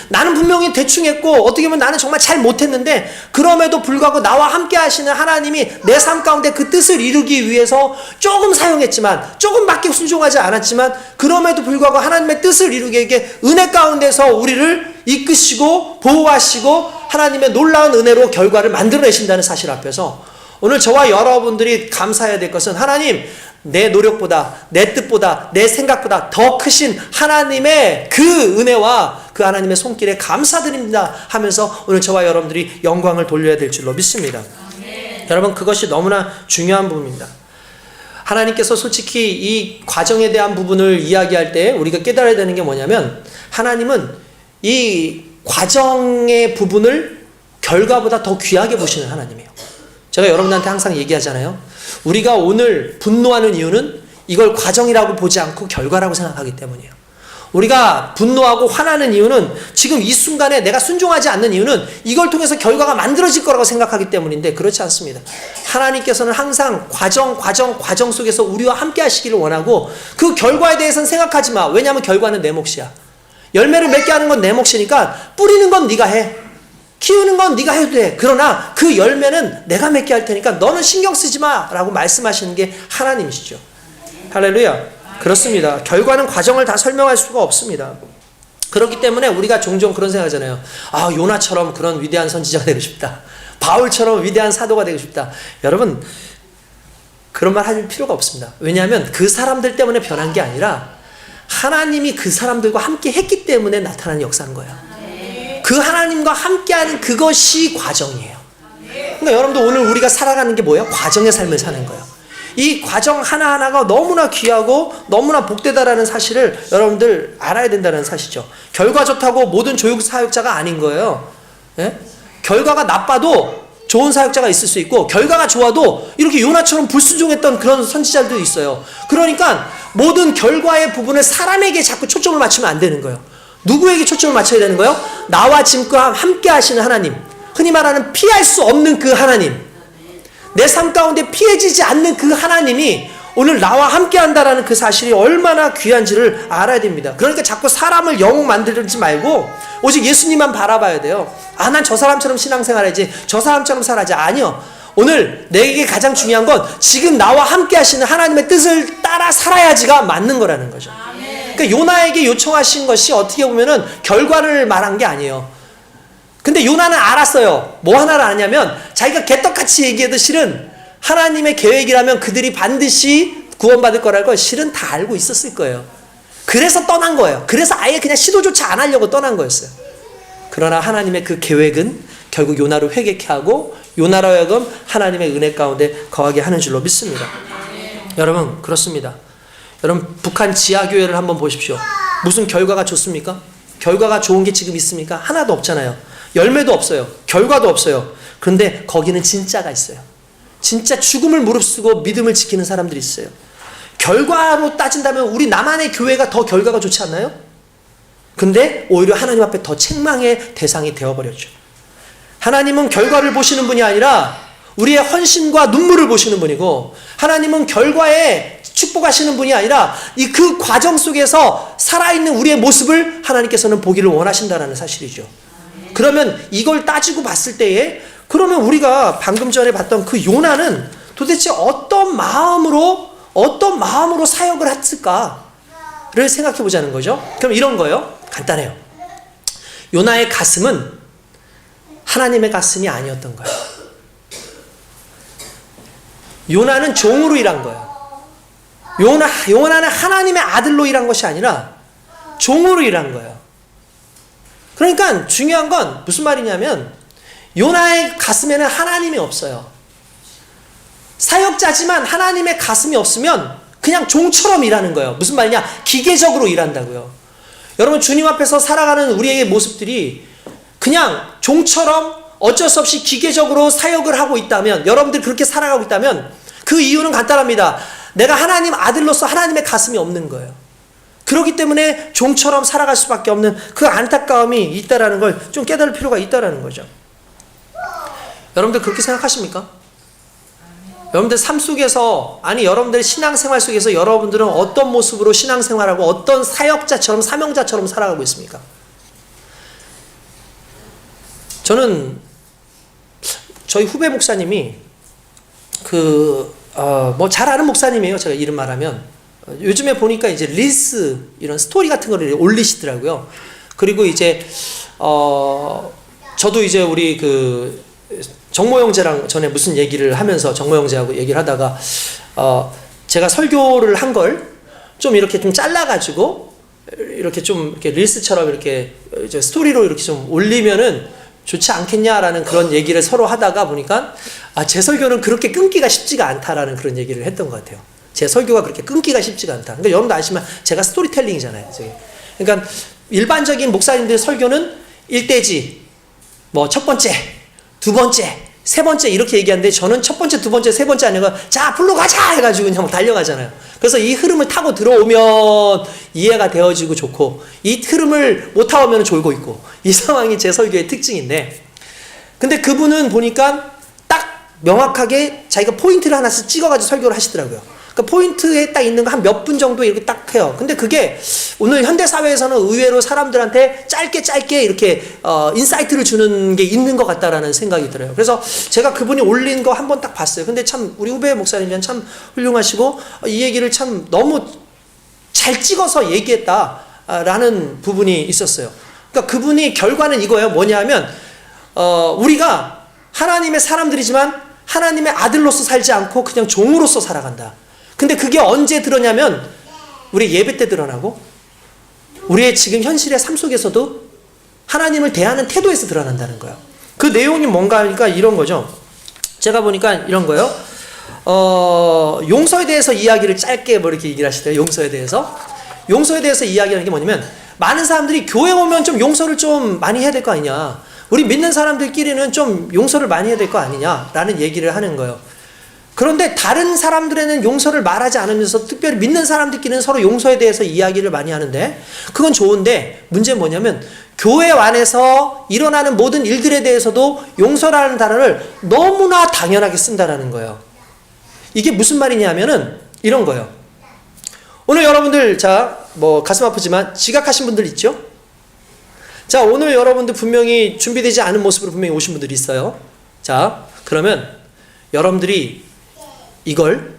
나는 분명히 대충 했고 어떻게 보면 나는 정말 잘 못했는데 그럼에도 불구하고 나와 함께 하시는 하나님이 내 삶 가운데 그 뜻을 이루기 위해서 조금 사용했지만 조금밖에 순종하지 않았지만 그럼에도 불구하고 하나님의 뜻을 이루기 위해 은혜 가운데서 우리를 이끄시고 보호하시고 하나님의 놀라운 은혜로 결과를 만들어내신다는 사실 앞에서 오늘 저와 여러분들이 감사해야 될 것은 하나님 내 노력보다 내 뜻보다 내 생각보다 더 크신 하나님의 그 은혜와 그 하나님의 손길에 감사드립니다 하면서 오늘 저와 여러분들이 영광을 돌려야 될 줄로 믿습니다. 여러분 그것이 너무나 중요한 부분입니다. 하나님께서 솔직히 이 과정에 대한 부분을 이야기할 때 우리가 깨달아야 되는 게 뭐냐면 하나님은 이 과정의 부분을 결과보다 더 귀하게 보시는 하나님이에요. 제가 여러분한테 항상 얘기하잖아요. 우리가 오늘 분노하는 이유는 이걸 과정이라고 보지 않고 결과라고 생각하기 때문이에요. 우리가 분노하고 화나는 이유는 지금 이 순간에 내가 순종하지 않는 이유는 이걸 통해서 결과가 만들어질 거라고 생각하기 때문인데 그렇지 않습니다. 하나님께서는 항상 과정 속에서 우리와 함께 하시기를 원하고 그 결과에 대해서는 생각하지 마. 왜냐하면 결과는 내 몫이야. 열매를 맺게 하는 건 내 몫이니까 뿌리는 건 네가 해. 키우는 건 네가 해도 돼. 그러나 그 열매는 내가 맺게 할 테니까 너는 신경 쓰지 마 라고 말씀하시는 게 하나님이시죠. 할렐루야. 그렇습니다. 결과는 과정을 다 설명할 수가 없습니다. 그렇기 때문에 우리가 종종 그런 생각하잖아요. 아 요나처럼 그런 위대한 선지자가 되고 싶다. 바울처럼 위대한 사도가 되고 싶다. 여러분 그런 말 할 필요가 없습니다. 왜냐하면 그 사람들 때문에 변한 게 아니라 하나님이 그 사람들과 함께 했기 때문에 나타나는 역사인 거예요. 그 하나님과 함께하는 그것이 과정이에요. 그러니까 여러분들 오늘 우리가 살아가는 게 뭐예요? 과정의 삶을 사는 거예요. 이 과정 하나하나가 너무나 귀하고 너무나 복되다라는 사실을 여러분들 알아야 된다는 사실이죠. 결과 좋다고 모든 조육 사역자가 아닌 거예요. 예? 결과가 나빠도 좋은 사역자가 있을 수 있고 결과가 좋아도 이렇게 요나처럼 불순종했던 그런 선지자들도 있어요. 그러니까 모든 결과의 부분을 사람에게 자꾸 초점을 맞추면 안 되는 거예요. 누구에게 초점을 맞춰야 되는 거예요? 나와 지금과 함께 하시는 하나님. 흔히 말하는 피할 수 없는 그 하나님. 내 삶 가운데 피해지지 않는 그 하나님이 오늘 나와 함께 한다라는 그 사실이 얼마나 귀한지를 알아야 됩니다. 그러니까 자꾸 사람을 영웅 만들지 말고 오직 예수님만 바라봐야 돼요. 아, 난 저 사람처럼 신앙생활 해야지. 저 사람처럼 살아야지. 아니요. 오늘 내게 가장 중요한 건 지금 나와 함께 하시는 하나님의 뜻을 따라 살아야지가 맞는 거라는 거죠. 그러니까 요나에게 요청하신 것이 어떻게 보면은 결과를 말한 게 아니에요. 근데 요나는 알았어요. 뭐 하나를 아냐면 자기가 개떡같이 얘기해도 실은 하나님의 계획이라면 그들이 반드시 구원받을 거라는 걸 실은 다 알고 있었을 거예요. 그래서 떠난 거예요. 그래서 아예 그냥 시도조차 안 하려고 떠난 거였어요. 그러나 하나님의 그 계획은 결국 요나를 회개케 하고 요나로 하여금 하나님의 은혜 가운데 거하게 하는 줄로 믿습니다. 여러분 그렇습니다. 여러분 북한 지하교회를 한번 보십시오. 무슨 결과가 좋습니까? 결과가 좋은 게 지금 있습니까? 하나도 없잖아요. 열매도 없어요. 결과도 없어요. 그런데 거기는 진짜가 있어요. 진짜 죽음을 무릅쓰고 믿음을 지키는 사람들이 있어요. 결과로 따진다면 우리 남한의 교회가 더 결과가 좋지 않나요? 근데 오히려 하나님 앞에 더 책망의 대상이 되어버렸죠. 하나님은 결과를 보시는 분이 아니라 우리의 헌신과 눈물을 보시는 분이고, 하나님은 결과에 축복하시는 분이 아니라 그 과정 속에서 살아있는 우리의 모습을 하나님께서는 보기를 원하신다는 사실이죠. 그러면 이걸 따지고 봤을 때에, 그러면 우리가 방금 전에 봤던 그 요나는 도대체 어떤 마음으로 사역을 했을까를 생각해 보자는 거죠. 그럼 이런 거예요. 간단해요. 요나의 가슴은 하나님의 가슴이 아니었던 거예요. 요나는 종으로 일한 거예요. 요나는 하나님의 아들로 일한 것이 아니라 종으로 일한 거예요. 그러니까 중요한 건 무슨 말이냐면, 요나의 가슴에는 하나님이 없어요. 사역자지만 하나님의 가슴이 없으면 그냥 종처럼 일하는 거예요. 무슨 말이냐? 기계적으로 일한다고요. 여러분, 주님 앞에서 살아가는 우리의 모습들이 그냥 종처럼 어쩔 수 없이 기계적으로 사역을 하고 있다면, 여러분들이 그렇게 살아가고 있다면 그 이유는 간단합니다. 내가 하나님 아들로서 하나님의 가슴이 없는 거예요. 그렇기 때문에 종처럼 살아갈 수밖에 없는 그 안타까움이 있다라는 걸 좀 깨달을 필요가 있다라는 거죠. 여러분들 그렇게 생각하십니까? 여러분들 삶 속에서, 아니 여러분들의 신앙생활 속에서 여러분들은 어떤 모습으로 신앙생활하고 어떤 사역자처럼 사명자처럼 살아가고 있습니까? 저는 저희 후배 목사님이 잘 아는 목사님이에요. 제가 이름 말하면. 요즘에 보니까 이제 릴스 이런 스토리 같은 거를 올리시더라고요. 그리고 이제 저도 이제 우리 정모 형제랑 전에 무슨 얘기를 하면서 정모 형제하고 얘기를 하다가 제가 설교를 한 걸 좀 이렇게 좀 잘라가지고 이렇게 좀 이렇게 릴스처럼 이렇게 이제 스토리로 이렇게 좀 올리면은 좋지 않겠냐라는 그런 얘기를 서로 하다가 보니까 제 설교는 그렇게 끊기가 쉽지가 않다라는 그런 얘기를 했던 것 같아요. 제 설교가 그렇게 끊기가 쉽지가 않다. 그러니까 여러분도 아시지만 제가 스토리텔링이잖아요. 그러니까 일반적인 목사님들의 설교는 1대지, 뭐 첫 번째, 두 번째, 세 번째 이렇게 얘기하는데, 저는 첫 번째, 두 번째, 세 번째 아니고 자 불러 가자 해가지고 그냥 달려가잖아요. 그래서 이 흐름을 타고 들어오면 이해가 되어지고 좋고, 이 흐름을 못 타오면 졸고 있고, 이 상황이 제 설교의 특징인데, 근데 그분은 보니까 딱 명확하게 자기가 포인트를 하나씩 찍어가지고 설교를 하시더라고요. 그 포인트에 딱 있는 거 한 몇 분 정도 이렇게 딱 해요. 근데 그게 오늘 현대 사회에서는 의외로 사람들한테 짧게 이렇게 인사이트를 주는 게 있는 것 같다라는 생각이 들어요. 그래서 제가 그분이 올린 거 한번 딱 봤어요. 근데 참 우리 후배 목사님은 참 훌륭하시고 이 얘기를 참 너무 잘 찍어서 얘기했다라는 부분이 있었어요. 그러니까 그분이 결과는 이거예요. 뭐냐면 우리가 하나님의 사람들이지만 하나님의 아들로서 살지 않고 그냥 종으로서 살아간다. 근데 그게 언제 드러냐면 우리 예배 때 드러나고, 우리의 지금 현실의 삶 속에서도 하나님을 대하는 태도에서 드러난다는 거예요. 그 내용이 뭔가 하니까 이런 거죠. 제가 보니까 이런 거예요. 용서에 대해서 이야기를 짧게 뭐 이렇게 얘기를 하시대요. 용서에 대해서 이야기하는 게 뭐냐면, 많은 사람들이 교회 오면 좀 용서를 좀 많이 해야 될 거 아니냐, 우리 믿는 사람들끼리는 좀 용서를 많이 해야 될 거 아니냐라는 얘기를 하는 거예요. 그런데 다른 사람들에는 용서를 말하지 않으면서 특별히 믿는 사람들끼리는 서로 용서에 대해서 이야기를 많이 하는데, 그건 좋은데 문제는 뭐냐면, 교회 안에서 일어나는 모든 일들에 대해서도 용서라는 단어를 너무나 당연하게 쓴다라는 거예요. 이게 무슨 말이냐면은 이런 거예요. 오늘 여러분들 가슴 아프지만 지각하신 분들 있죠? 자, 오늘 여러분들 분명히 준비되지 않은 모습으로 분명히 오신 분들이 있어요. 자, 그러면 여러분들이 이걸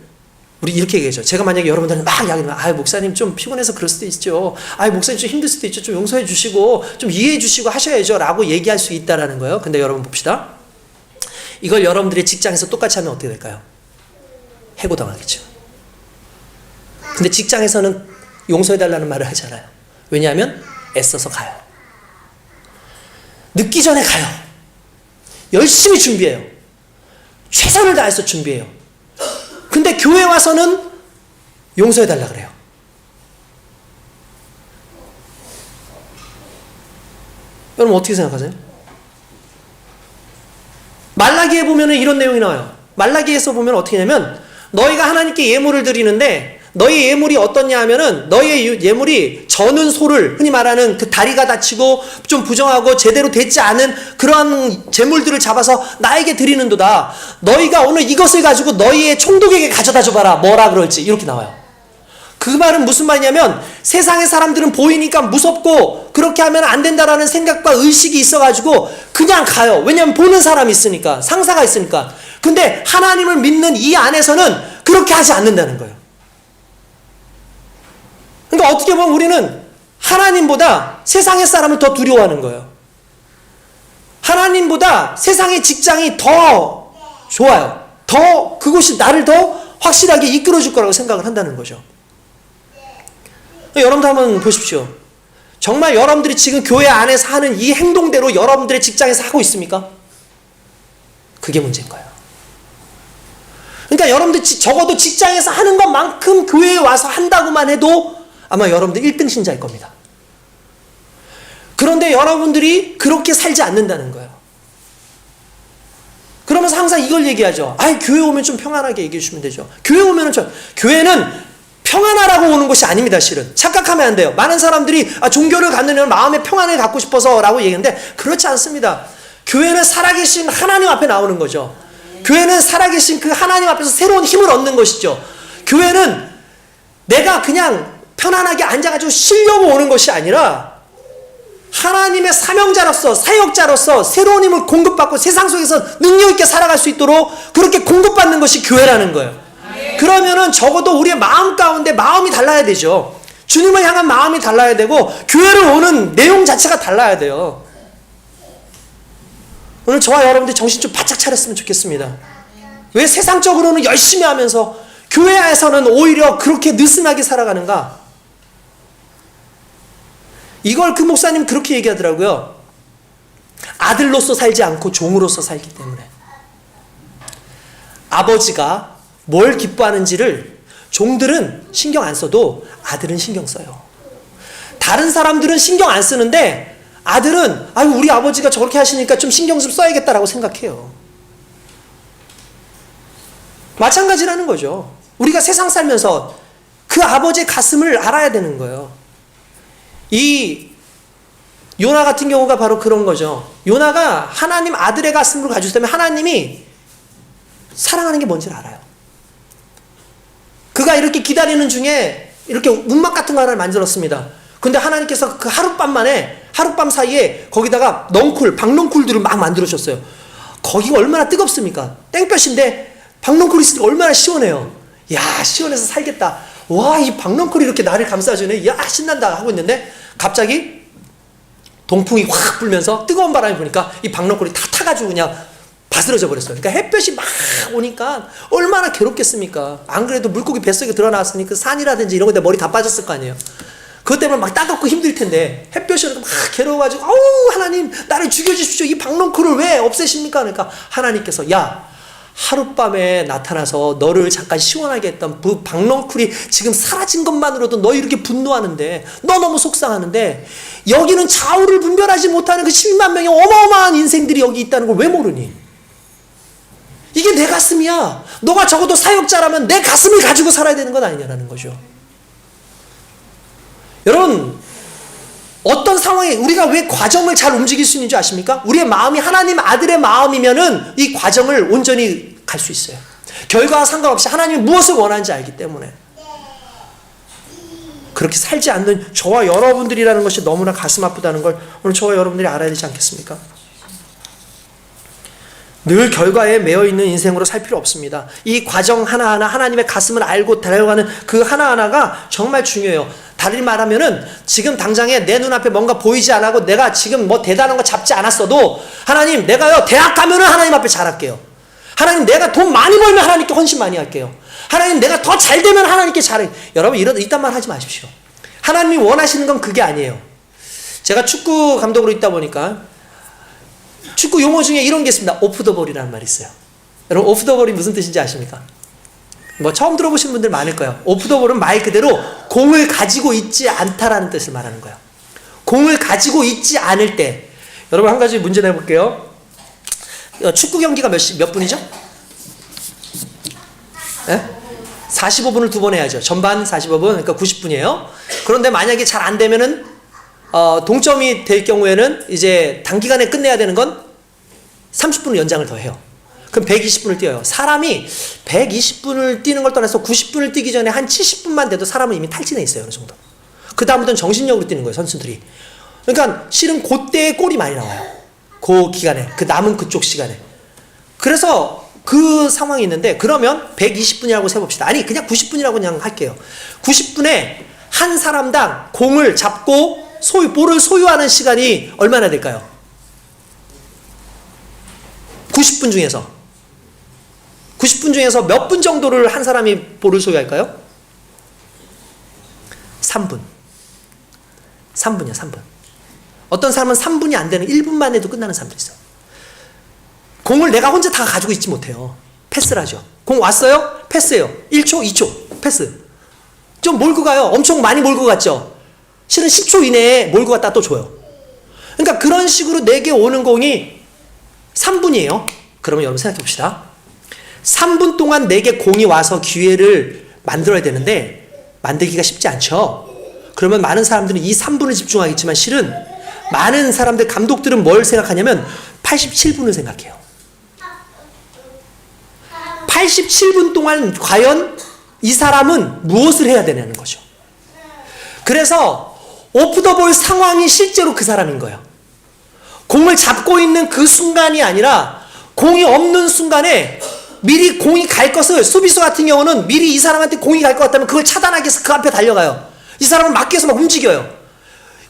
우리 이렇게 얘기하죠. 제가 만약에 여러분들은 막 이야기하면, 목사님 좀 피곤해서 그럴 수도 있죠. 목사님 좀 힘들 수도 있죠. 좀 용서해 주시고 좀 이해해 주시고 하셔야죠 라고 얘기할 수 있다라는 거예요. 근데 여러분 봅시다. 이걸 여러분들의 직장에서 똑같이 하면 어떻게 될까요? 해고당하겠죠. 근데 직장에서는 용서해달라는 말을 하지 않아요. 왜냐하면 애써서 가요. 늦기 전에 가요. 열심히 준비해요. 최선을 다해서 준비해요. 근데 교회 와서는 용서해달라 그래요. 여러분 어떻게 생각하세요? 말라기에 보면 이런 내용이 나와요. 말라기에서 보면 어떻게 하냐면, 너희가 하나님께 예물을 드리는데 너희 예물이 어떻냐 하면은 너희의 예물이 저는 소를 흔히 말하는 그 다리가 다치고 좀 부정하고 제대로 되지 않은 그러한 제물들을 잡아서 나에게 드리는도다. 너희가 오늘 이것을 가지고 너희의 총독에게 가져다 줘봐라. 뭐라 그럴지 이렇게 나와요. 그 말은 무슨 말이냐면 세상의 사람들은 보이니까 무섭고 그렇게 하면 안 된다라는 생각과 의식이 있어가지고 그냥 가요. 왜냐하면 보는 사람이 있으니까, 상사가 있으니까. 근데 하나님을 믿는 이 안에서는 그렇게 하지 않는다는 거예요. 그러니까 어떻게 보면 우리는 하나님보다 세상의 사람을 더 두려워하는 거예요. 하나님보다 세상의 직장이 더 좋아요. 더 그곳이 나를 더 확실하게 이끌어줄 거라고 생각을 한다는 거죠. 여러분도 한번 보십시오. 정말 여러분들이 지금 교회 안에서 하는 이 행동대로 여러분들의 직장에서 하고 있습니까? 그게 문제인 거예요. 그러니까 여러분들 적어도 직장에서 하는 것만큼 교회에 와서 한다고만 해도 아마 여러분들 1등 신자일 겁니다. 그런데 여러분들이 그렇게 살지 않는다는 거예요. 그러면서 항상 이걸 얘기하죠. 아이, 교회 오면 좀 평안하게 얘기해 주시면 되죠. 교회 오면은 교회는 평안하라고 오는 곳이 아닙니다, 실은. 착각하면 안 돼요. 많은 사람들이 종교를 갖는 마음의 평안을 갖고 싶어서 라고 얘기하는데 그렇지 않습니다. 교회는 살아계신 하나님 앞에 나오는 거죠. 교회는 살아계신 그 하나님 앞에서 새로운 힘을 얻는 것이죠. 교회는 내가 그냥 편안하게 앉아가지고 쉬려고 오는 것이 아니라 하나님의 사명자로서, 사역자로서 새로운 힘을 공급받고 세상 속에서 능력 있게 살아갈 수 있도록 그렇게 공급받는 것이 교회라는 거예요. 그러면은 적어도 우리의 마음 가운데 마음이 달라야 되죠. 주님을 향한 마음이 달라야 되고 교회를 오는 내용 자체가 달라야 돼요. 오늘 저와 여러분들이 정신 좀 바짝 차렸으면 좋겠습니다. 왜 세상적으로는 열심히 하면서 교회에서는 오히려 그렇게 느슨하게 살아가는가? 이걸 그 목사님 그렇게 얘기하더라고요. 아들로서 살지 않고 종으로서 살기 때문에. 아버지가 뭘 기뻐하는지를 종들은 신경 안 써도 아들은 신경 써요. 다른 사람들은 신경 안 쓰는데 아들은 아유 우리 아버지가 저렇게 하시니까 좀 신경 좀 써야겠다라고 생각해요. 마찬가지라는 거죠. 우리가 세상 살면서 그 아버지의 가슴을 알아야 되는 거예요. 이 요나 같은 경우가 바로 그런 거죠. 요나가 하나님 아들의 가슴을 가지고 있다면 하나님이 사랑하는 게 뭔지를 알아요. 그가 이렇게 기다리는 중에 이렇게 움막 같은 거 하나를 만들었습니다. 근데 하나님께서 그 하룻밤 사이에 거기다가 박넝쿨들을 막 만들어줬어요. 거기가 얼마나 뜨겁습니까? 땡볕인데 박넝쿨이 있으니까 얼마나 시원해요. 야, 시원해서 살겠다. 와, 이 박넝쿨이 이렇게 나를 감싸주네. 야, 신난다 하고 있는데 갑자기 동풍이 확 불면서 뜨거운 바람이 부니까 이 박넝쿨이 다 타가지고 그냥 바스러져 버렸어요. 그러니까 햇볕이 막 오니까 얼마나 괴롭겠습니까? 안 그래도 물고기 뱃속에 들어나왔으니 그 산이라든지 이런 거에 머리 다 빠졌을 거 아니에요. 그것 때문에 막 따갑고 힘들 텐데 햇볕이 오니까 막 괴로워가지고 아우 하나님 나를 죽여주십시오. 이 박넝쿨을 왜 없애십니까? 그러니까 하나님께서 야 하룻밤에 나타나서 너를 잠깐 시원하게 했던 그 박넝쿨이 지금 사라진 것만으로도 너 이렇게 분노하는데 너 너무 속상하는데 여기는 좌우를 분별하지 못하는 그 12만 명의 어마어마한 인생들이 여기 있다는 걸 왜 모르니? 이게 내 가슴이야. 너가 적어도 사역자라면 내 가슴을 가지고 살아야 되는 건 아니냐라는 거죠. 여러분 어떤 상황에 우리가 왜 과정을 잘 움직일 수 있는 줄 아십니까? 우리의 마음이 하나님 아들의 마음이면은 이 과정을 온전히 갈 수 있어요. 결과와 상관없이 하나님이 무엇을 원하는지 알기 때문에. 그렇게 살지 않는 저와 여러분들이라는 것이 너무나 가슴 아프다는 걸 오늘 저와 여러분들이 알아야 되지 않겠습니까? 늘 결과에 매여있는 인생으로 살 필요 없습니다. 이 과정 하나하나 하나님의 가슴을 알고 달려가는 그 하나하나가 정말 중요해요. 다르게 말하면은 지금 당장에 내 눈앞에 뭔가 보이지 않고 내가 지금 뭐 대단한 거 잡지 않았어도 하나님 내가요 대학 가면은 하나님 앞에 잘할게요. 하나님 내가 돈 많이 벌면 하나님께 헌신 많이 할게요. 하나님 내가 더 잘 되면 하나님께 잘해. 여러분 이딴 말 하지 마십시오. 하나님이 원하시는 건 그게 아니에요. 제가 축구 감독으로 있다 보니까 축구 용어 중에 이런 게 있습니다. 오프 더 볼이라는 말이 있어요. 여러분 오프 더 볼이 무슨 뜻인지 아십니까? 뭐 처음 들어보신 분들 많을 거예요. 오프 더 볼은 말 그대로 공을 가지고 있지 않다라는 뜻을 말하는 거예요. 공을 가지고 있지 않을 때. 여러분 한 가지 문제 내볼게요. 축구 경기가 몇 분이죠? 네? 45분을 2번 해야죠. 전반 45분, 그러니까 90분이에요. 그런데 만약에 잘 안 되면은, 동점이 될 경우에는 이제 단기간에 끝내야 되는 건 30분을 연장을 더 해요. 그럼 120분을 뛰어요. 사람이 120분을 뛰는 걸 떠나서 90분을 뛰기 전에 한 70분만 돼도 사람은 이미 탈진해 있어요. 어느 정도. 그 다음부터는 정신력으로 뛰는 거예요. 선수들이. 그러니까 실은 그때에 골이 많이 나와요. 그 기간에. 그 남은 그쪽 시간에. 그래서 그 상황이 있는데, 그러면 120분이라고 세봅시다. 아니 그냥 90분이라고 그냥 할게요. 90분에 한 사람당 공을 잡고 볼을 소유하는 시간이 얼마나 될까요? 90분 중에서 몇 분 정도를 한 사람이 볼을 소유할까요? 3분. 3분이요, 3분. 어떤 사람은 3분이 안 되는 1분만 해도 끝나는 사람도 있어요. 공을 내가 혼자 다 가지고 있지 못해요. 패스를 하죠. 공 왔어요? 패스해요. 1초, 2초, 패스. 좀 몰고 가요. 엄청 많이 몰고 갔죠. 실은 10초 이내에 몰고 갔다 또 줘요. 그러니까 그런 식으로 내게 오는 공이 3분이에요. 그러면 여러분 생각해 봅시다. 3분 동안 내게 공이 와서 기회를 만들어야 되는데 만들기가 쉽지 않죠. 그러면 많은 사람들은 이 3분을 집중하겠지만 실은 많은 사람들, 감독들은 뭘 생각하냐면 87분을 생각해요. 87분 동안 과연 이 사람은 무엇을 해야 되냐는 거죠. 그래서 오프 더 볼 상황이 실제로 그 사람인 거예요. 공을 잡고 있는 그 순간이 아니라 공이 없는 순간에 미리 공이 갈 것을, 수비수 같은 경우는 미리 이 사람한테 공이 갈 것 같다면 그걸 차단하기 위해서 그 앞에 달려가요. 이 사람을 막기 위해서 막 움직여요.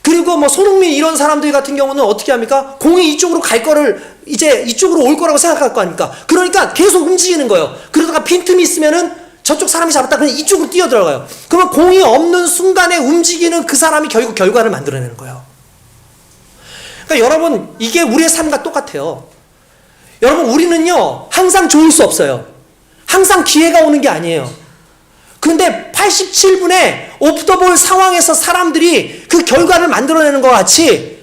그리고 뭐 손흥민 이런 사람들 같은 경우는 어떻게 합니까? 공이 이쪽으로 갈 거를 이제 이쪽으로 올 거라고 생각할 거 아닙니까? 그러니까 계속 움직이는 거예요. 그러다가 빈틈이 있으면은 저쪽 사람이 잡았다 그냥 이쪽으로 뛰어들어가요. 그러면 공이 없는 순간에 움직이는 그 사람이 결국 결과를 만들어내는 거예요. 그러니까 여러분, 이게 우리의 삶과 똑같아요. 여러분, 우리는요 항상 좋을 수 없어요. 항상 기회가 오는 게 아니에요. 근데 87분에 오프 더 볼 상황에서 사람들이 그 결과를 만들어내는 것 같이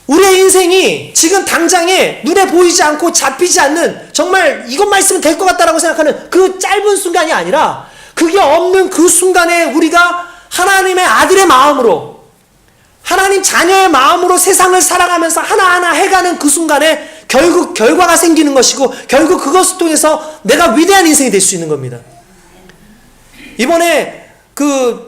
우리의 인생이 지금 당장에 눈에 보이지 않고 잡히지 않는, 정말 이것만 있으면 될 것 같다라고 생각하는 그 짧은 순간이 아니라, 그게 없는 그 순간에 우리가 하나님의 아들의 마음으로, 하나님 자녀의 마음으로 세상을 살아가면서 하나하나 해가는 그 순간에 결국 결과가 생기는 것이고, 결국 그것을 통해서 내가 위대한 인생이 될 수 있는 겁니다. 이번에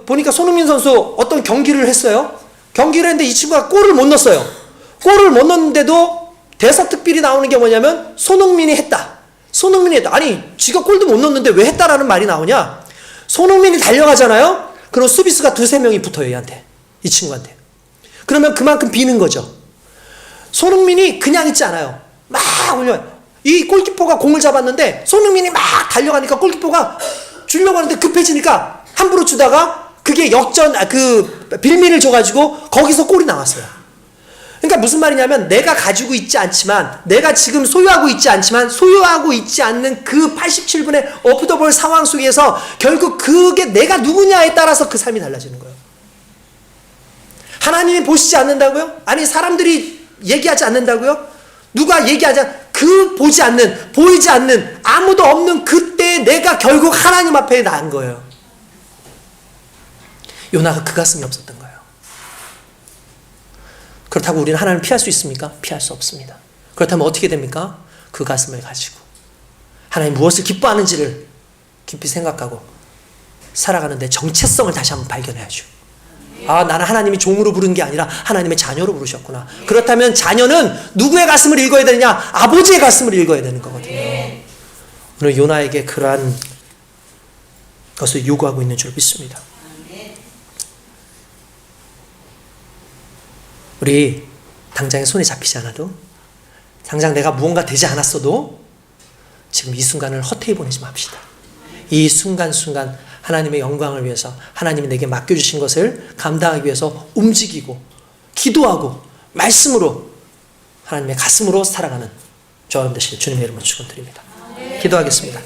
보니까 손흥민 선수 어떤 경기를 했어요. 경기를 했는데 이 친구가 골을 못 넣었어요. 골을 못 넣었는데도 대서특필이 나오는 게 뭐냐면 손흥민이 했다. 손흥민이 했다. 아니 지가 골도 못 넣었는데 왜 했다라는 말이 나오냐. 손흥민이 달려가잖아요. 그럼 수비수가 2-3명이 붙어요. 얘한테, 이 친구한테. 그러면 그만큼 비는 거죠. 손흥민이 그냥 있지 않아요. 막 올려요. 이 골키퍼가 공을 잡았는데 손흥민이 막 달려가니까 골키퍼가 주려고 하는데 급해지니까 함부로 주다가 그게 빌미를 줘가지고 거기서 골이 나왔어요. 그러니까 무슨 말이냐면, 내가 가지고 있지 않지만, 내가 지금 소유하고 있지 않지만, 소유하고 있지 않는 그 87분의 오프 더 볼 상황 속에서 결국 그게 내가 누구냐에 따라서 그 삶이 달라지는 거예요. 하나님이 보시지 않는다고요? 아니 사람들이 얘기하지 않는다고요? 누가 얘기하지 보이지 않는 아무도 없는 그때 내가 결국 하나님 앞에 나은 거예요. 요나가 그 가슴이 없었던 거예요. 그렇다고 우리는 하나님을 피할 수 있습니까? 피할 수 없습니다. 그렇다면 어떻게 됩니까? 그 가슴을 가지고 하나님 무엇을 기뻐하는지를 깊이 생각하고 살아가는 데 정체성을 다시 한번 발견해야죠. 아, 나는 하나님이 종으로 부른 게 아니라 하나님의 자녀로 부르셨구나. 그렇다면 자녀는 누구의 가슴을 읽어야 되느냐? 아버지의 가슴을 읽어야 되는 거거든요. 오늘 요나에게 그러한 것을 요구하고 있는 줄 믿습니다. 우리 당장에 손에 잡히지 않아도, 당장 내가 무언가 되지 않았어도 지금 이 순간을 헛되이 보내지 맙시다. 이 순간순간 하나님의 영광을 위해서, 하나님이 내게 맡겨주신 것을 감당하기 위해서 움직이고 기도하고 말씀으로 하나님의 가슴으로 살아가는 저와 여러분 되시길 주님의 이름으로 축원드립니다. 기도하겠습니다.